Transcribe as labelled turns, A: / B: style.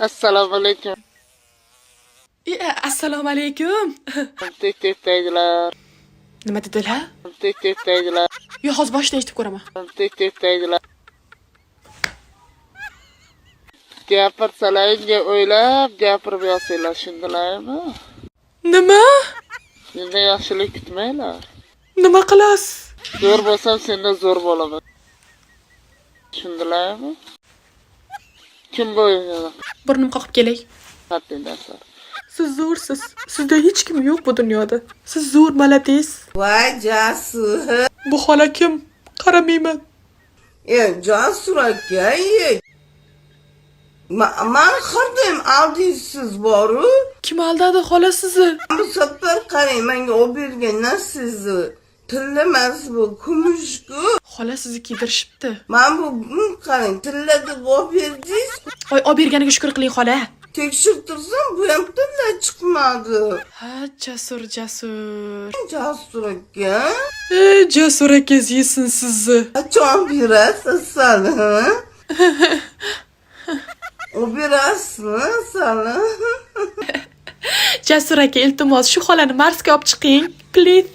A: Assalomu alaykum.
B: Assalomu alaykum.
A: Tek deydilar.
B: Nima dedilar?
A: Tek deydilar.
B: Yo, hozir boshdan eshitib ko'raman.
A: Tek deydilar. Gapirsalaringga o'ylab gapirib yozsanglar, shundilarmi?
B: Nima?
A: Sendan yaxshilik kutmanglar.
B: Nima qilasiz?
A: Zo'r bo'lsam sendan zo'r bo'laman. Shundilarmi? Kim bo'yinglar?
B: Burnim qoqib kelay.
A: Haddingdan sar.
B: Siz zo'rsiz. Sizda hech kim yo'q bu dunyoda. Siz zo'r, malades.
C: Voy Jasur.
B: Bu xola kim? Qaramayman.
C: Jasur aka. Men xirdim aldingiz boru.
B: Kim aldadi xola sizni?
C: Bu safar qarang, menga olib berganlar sizni. Tillamas bu kumushku.
B: Xola sizni kiydirishibdi.
C: Men bu qarang, tilla deb olib berdingiz.
B: Voy, olib berganiga shukr qiling xola.
C: Tekshirtirsam bu ham tilla chiqmadi.
B: Ha, Jasur.
C: Jasur aka.
B: Jasur akangiz yesin sizni.
C: Qachon berasiz sani? Olib berasizmi sani?
B: Jasur aka, iltimos shu xolani Marsga olib chiqing, please.